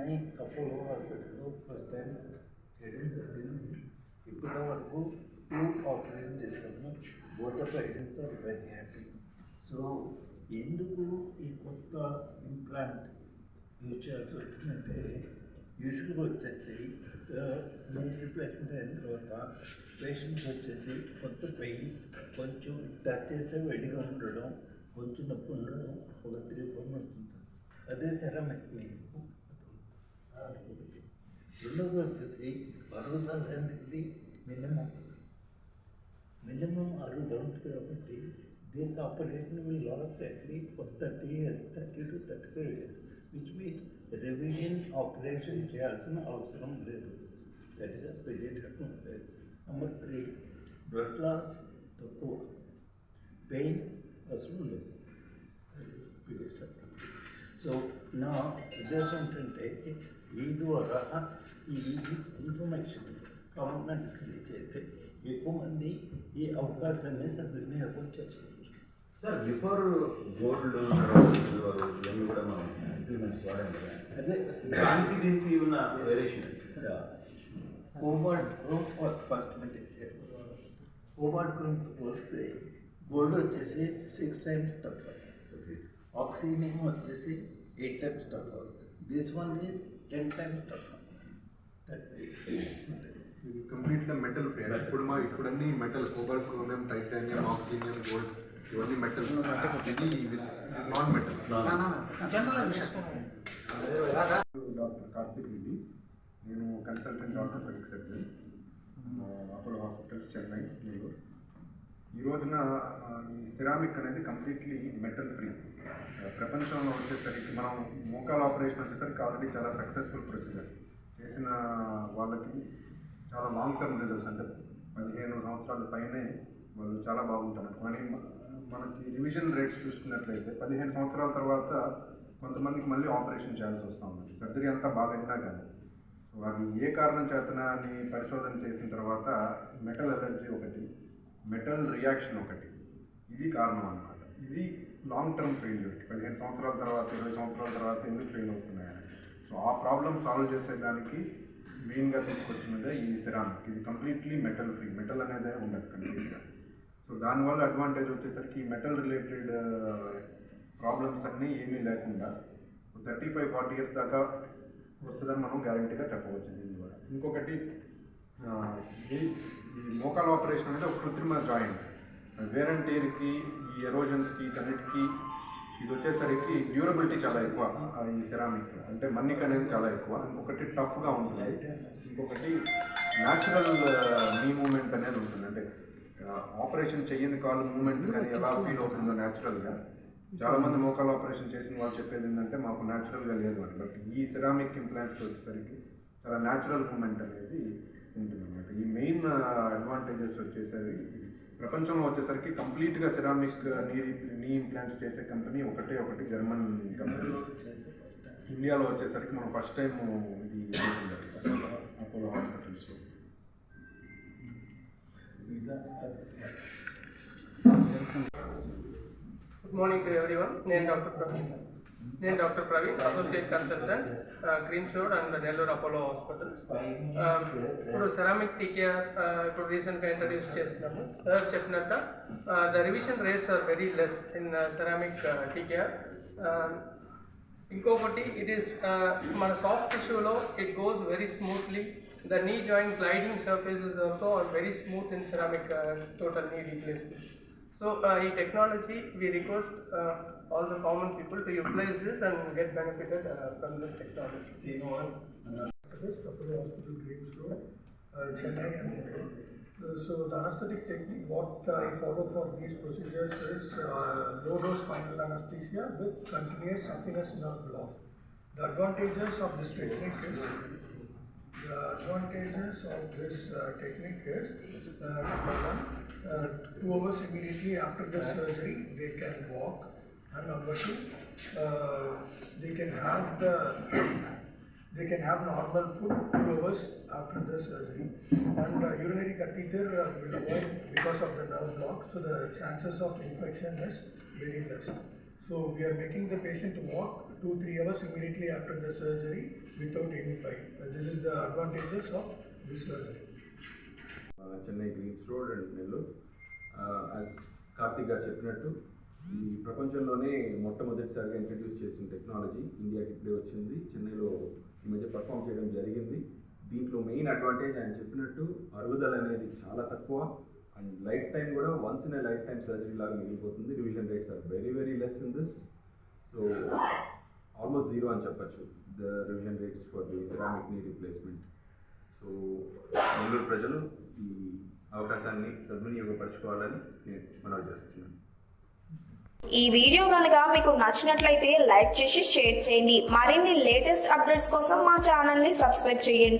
Chennai Apollo హాస్పిటల్లో first time చేయడం జరిగింది. ఇప్పటి వరకు 2 ఆపరేషన్ చేశాము. Both the patients are very happy. So ఎందుకు ఈ కొత్త ఇంప్లాంట్ యూజ్ చేయాల్సి వచ్చిందంటే, యూజువల్గా వచ్చేసి నీ రిప్లేస్మెంట్ అయిన తర్వాత పేషెంట్స్ వచ్చేసి కొత్త పెయిన్ కొంచెం టచ్ చేస్తే వేడిగా ఉండడం, కొంచెం నొప్పి ఉండడం, ఒక 3-4 మంత్స్ ఉంటుంది. అదే సెరామిక్ రెండవది వచ్చేసి అరుగుదల అనేది మినిమం అరుగుదల ఉంటుంది. కాబట్టి this operation will last at least for 30 years, 30 to 35 years, which means revision operation చేయాల్సిన అవసరం లేదు. That is a period. Number 3, blood loss తక్కువ, పెయిన్ అవసరం లేదు. సో నా ఉద్దేశం ఏంటంటే, ఈ ద్వారా ఈ ఇన్ఫర్మేషన్ గవర్నమెంట్ తెలియజేస్తే ఎక్కువ మంది ఈ అవకాశాన్ని సద్వినియోగం చేసుకోవచ్చు. సార్, బిఫోర్ గోల్డ్ సిల్వర్ ఇవన్నీ కూడా మనం ఇంప్లిమెంట్స్ వాడాం కదా, అదే దానికి దీనికి ఉన్న variation cobalt group first cobalt group వస్తే గోల్డ్ వచ్చేసి 6 times tougher, ఆక్సినియం వచ్చేసి 8 times tougher, this one is 10 times tougher. ఇది కంప్లీట్గా మెటల్ ఫ్రీ. ఇప్పుడు అన్ని metal, cobalt, chromium, titanium, oxinium, gold ఇవన్నీ మెటల్. ఇది non metal. Doctor Karthik Reddy, నేను consultant orthopaedic surgeon, Apollo hospitals, Chennai, Nellore. ఈ రోజున ఈ సిరామిక్ అనేది కంప్లీట్లీ మెటల్ ఫ్రీ. ప్రపంచంలో వచ్చేసరికి మనం మోకాల ఆపరేషన్ వచ్చేసరికి ఆల్రెడీ చాలా సక్సెస్ఫుల్ ప్రొసీజర్ చేసిన వాళ్ళకి చాలా లాంగ్ టర్మ్ రిజల్ట్స్, అంటే 15 సంవత్సరాల పైనే వాళ్ళు చాలా బాగుంటారు. కానీ మనకి రివిజన్ రేట్స్ చూసుకున్నట్లయితే 15 సంవత్సరాల తర్వాత కొంతమందికి మళ్ళీ ఆపరేషన్ చేయాల్సి వస్తుంది. సర్జరీ అంతా బాగా అయినా కానీ. సో అది ఏ కారణం చేతనా అని పరిశోధన చేసిన తర్వాత మెటల్ ఎలర్జీ ఒకటి, మెటల్ రియాక్షన్ ఒకటి, ఇది కారణం అన్నమాట. ఇది లాంగ్ టర్మ్ ఫెయిల్యూర్కి 15 సంవత్సరాల తర్వాత 20 సంవత్సరాల తర్వాత ఎందుకు ఫెయిల్ అవుతున్నాయని. సో ఆ ప్రాబ్లమ్ సాల్వ్ చేసేదానికి మెయిన్గా తీసుకొచ్చినదే ఈ సిరామిక్. ఇది కంప్లీట్లీ మెటల్ ఫ్రీ, మెటల్ అనేది ఉండదు కంప్లీట్గా. సో దానివల్ల అడ్వాంటేజ్ వచ్చేసరికి మెటల్ రిలేటెడ్ ప్రాబ్లమ్స్ అన్నీ ఏమీ లేకుండా 35-40 years దాకా వస్తుందని మనం గ్యారంటీగా చెప్పవచ్చు దీని ద్వారా. ఇంకొకటి, ఈ మోకాల్ ఆపరేషన్ అంటే ఒక కృత్రిమ జాయింట్. వేర్ అండ్ టేర్కి, ఈ ఎరోజన్స్కి, వీటన్నిటికీ ఇది వచ్చేసరికి డ్యూరబిలిటీ చాలా ఎక్కువ. ఈ సిరామిక్ అంటే మన్నిక అనేది చాలా ఎక్కువ. ఇంకొకటి టఫ్గా ఉంటుంది. ఇంకొకటి న్యాచురల్ నీ మూమెంట్ అనేది ఉంటుంది. అంటే ఆపరేషన్ చెయ్యని కాళ్ళు మూమెంట్ కానీ ఎలా ఫీల్ అవుతుందో న్యాచురల్గా. చాలామంది మోకాలు ఆపరేషన్ చేసిన వాళ్ళు చెప్పేది ఏంటంటే మాకు న్యాచురల్గా లేదు అని. బట్ ఈ సిరామిక్ ఇంప్లాంట్స్ వచ్చేసరికి చాలా న్యాచురల్ మూమెంట్ అనేది ఉంటుంది అన్నమాట. ఈ మెయిన్ అడ్వాంటేజెస్ వచ్చేసరికి ప్రపంచంలో వచ్చేసరికి కంప్లీట్గా సిరామిక్ నీ ఇంప్లాంట్స్ చేసే కంపెనీ ఒకటి జర్మన్ కంపెనీ. ఇండియాలో వచ్చేసరికి మనం ఫస్ట్ టైం ఇది అపోలో హాస్పిటల్స్లో. Good morning to everyone. నేను డాక్టర్ ప్రవీణ్, అసోసియేట్ కన్సల్టెంట్, క్రీమ్స్ road and Nellore Apollo hospital. ఇప్పుడు సెరామిక్ టీకేఆర్ ఇప్పుడు రీసెంట్గా ఇంట్రడ్యూస్ చేస్తున్నాము. సార్ చెప్పినట్టు the revision rates are very less in ceramic TKR. ఇంకొకటి, ఇట్ ఈస్ మన సాఫ్ట్ టిష్యూలో it goes very smoothly. The knee joint gliding surface is also very smooth in ceramic total knee replacement. So, in technology, we request all the common people to utilize this and get benefited from this technology. Apollo Hospital, Greens Road, Chennai and Bangalore. So, the anesthetic technique, what I follow for these procedures is low-dose spinal anesthesia with continuous saphenous nerve block. The advantages of this technique is number one, 2 hours immediately after the surgery they can walk, and number two, they can have normal food 2 hours after the surgery, and urinary catheter will avoid because of the nerve block, so the chances of infection is very less. So we are making the patient walk 2-3 hours immediately after the surgery without any pain. This is the advantages of this surgery. Chennai greens road and Nellore. As Karthik garu చెప్పినట్టు ఈ ప్రపంచంలోనే మొట్టమొదటిసారిగా introduce చేసిన technology ఇండియాకి ఇప్పుడే వచ్చింది. చెన్నైలో ఈ మధ్య పర్ఫామ్ చేయడం జరిగింది. దీంట్లో మెయిన్ అడ్వాంటేజ్ ఆయన చెప్పినట్టు అరుగుదల అనేది చాలా తక్కువ అండ్ లైఫ్ టైం కూడా once in a lifetime surgery లాగా మిగిలిపోతుంది. Revision rates are very very less in this. So almost zero అని చెప్పచ్చు the revision rates for the ceramic knee replacement. So Nellore ప్రజలు ఈ అవకాశాన్ని సద్వినియోగపరచుకోవాలని నేను మనవి చేస్తున్నాను. ఈ వీడియో కనుక మీకు నచ్చినట్లయితే లైక్ చేసి షేర్ చేయండి. మరిన్ని లేటెస్ట్ అప్డేట్స్ కోసం మా ఛానల్ ని సబ్స్క్రైబ్ చేయండి.